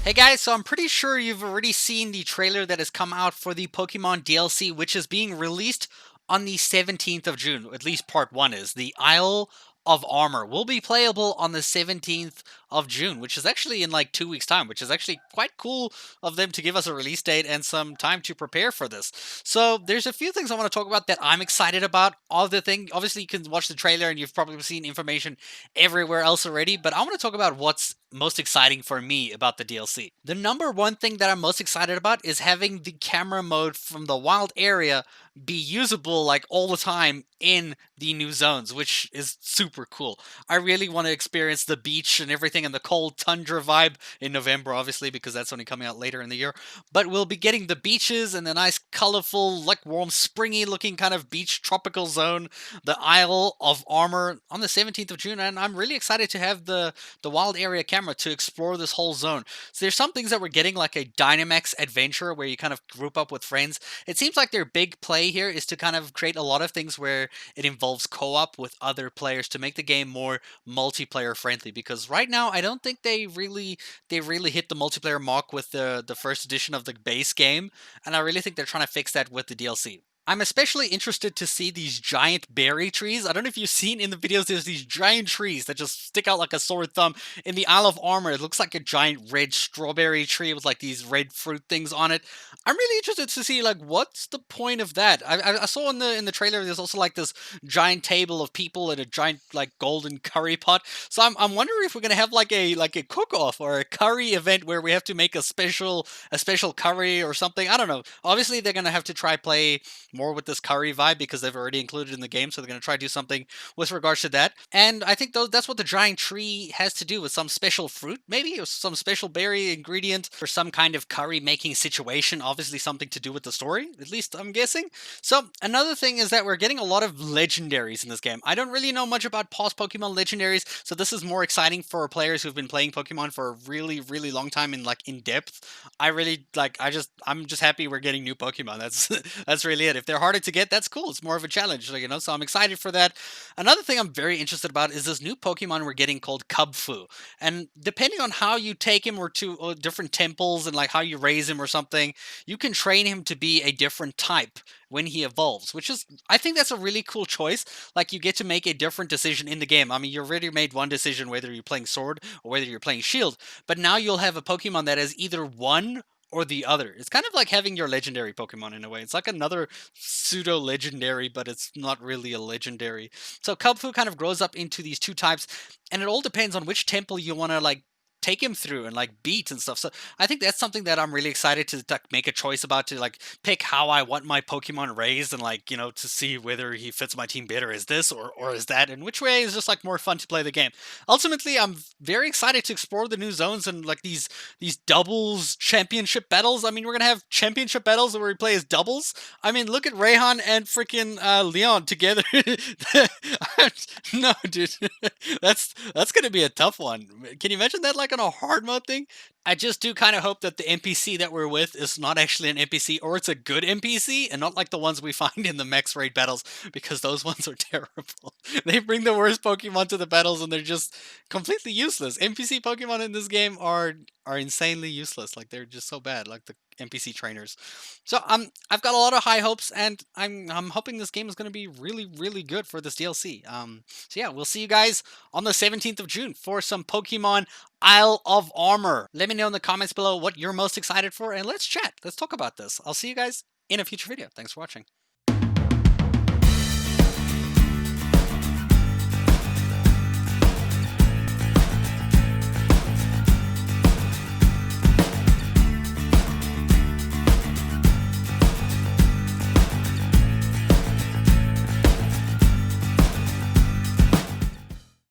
Hey guys, so I'm pretty sure you've already seen the trailer that has come out for the Pokemon DLC, which is being released on the 17th of June. At least part 1 is. The Isle of Armor will be playable on the 17th of June, which is actually in like 2 weeks' time, which is actually quite cool of them to give us a release date and some time to prepare for this. So there's a few things I want to talk about that I'm excited about. All the thing, obviously you can watch the trailer and you've probably seen information everywhere else already, but I want to talk about what's most exciting for me about the DLC. The number one thing that I'm most excited about is having the camera mode from the wild area be usable like all the time in the new zones, which is super cool. I really want to experience the beach and everything and the cold tundra vibe in November, obviously, because that's only coming out later in the year. But we'll be getting the beaches and the nice, colorful, like warm, springy looking kind of beach tropical zone, the Isle of Armor on the 17th of June. And I'm really excited to have the wild area camera to explore this whole zone. So there's some things that we're getting like a Dynamex Adventure where you kind of group up with friends. It seems like their big play here is to kind of create a lot of things where it involves co-op with other players to make the game more multiplayer friendly, because right now I don't think they really hit the multiplayer mark with the first edition of the base game, and I really think they're trying to fix that with the DLC. I'm especially interested to see these giant berry trees. I don't know if you've seen in the videos, there's these giant trees that just stick out like a sore thumb. In the Isle of Armor, it looks like a giant red strawberry tree with like these red fruit things on it. I'm really interested to see like what's the point of that. I saw in the trailer there's also like this giant table of people and a giant like golden curry pot. So I'm wondering if we're gonna have like a cook off or a curry event where we have to make a special curry or something. I don't know. Obviously they're gonna have to try play more with this curry vibe because they've already included in the game, so they're going to try to do something with regards to that. And I think that's what the giant tree has to do with some special fruit, maybe, or some special berry ingredient for some kind of curry making situation. Obviously, something to do with the story, at least I'm guessing. So another thing is that we're getting a lot of legendaries in this game. I don't really know much about past Pokemon legendaries, so this is more exciting for players who've been playing Pokemon for a really, really long time and like in depth. I really like. I'm just happy we're getting new Pokemon. That's that's really it. If they're harder to get, that's cool. It's more of a challenge, so I'm excited for that. Another thing I'm very interested about is this new Pokemon we're getting called Kubfu. And depending on how you take him or to different temples and like how you raise him or something, you can train him to be a different type when he evolves, which is, I think that's a really cool choice. Like you get to make a different decision in the game. I mean, you already made one decision whether you're playing sword or whether you're playing shield, but now you'll have a Pokemon that has either one or the other. It's kind of like having your legendary Pokemon in a way. It's like another pseudo legendary, but it's not really a legendary. So Kubfu kind of grows up into these two types, and it all depends on which temple you want to like take him through and like beat and stuff. So I think that's something that I'm really excited to like, make a choice about, to like pick how I want my Pokemon raised, and like to see whether he fits my team better as this or as that, and which way is just like more fun to play the game. Ultimately, I'm very excited to explore the new zones and like these doubles championship battles. I mean, we're gonna have championship battles where we play as doubles. I mean, look at Rayhan and freaking Leon together. No, dude, that's gonna be a tough one. Can you imagine that like on a hard mode thing? I just do kind of hope that the NPC that we're with is not actually an NPC, or it's a good NPC and not like the ones we find in the max raid battles, because those ones are terrible. They bring the worst Pokemon to the battles and they're just completely useless. NPC Pokemon in this game are insanely useless. Like they're just so bad, like the NPC trainers. So I've got a lot of high hopes, and I'm hoping this game is going to be really, really good for this DLC. So yeah, we'll see you guys on the 17th of June for some Pokemon Isle of Armor. Let me know in the comments below what you're most excited for, and let's chat. Let's talk about this. I'll see you guys in a future video. Thanks for watching.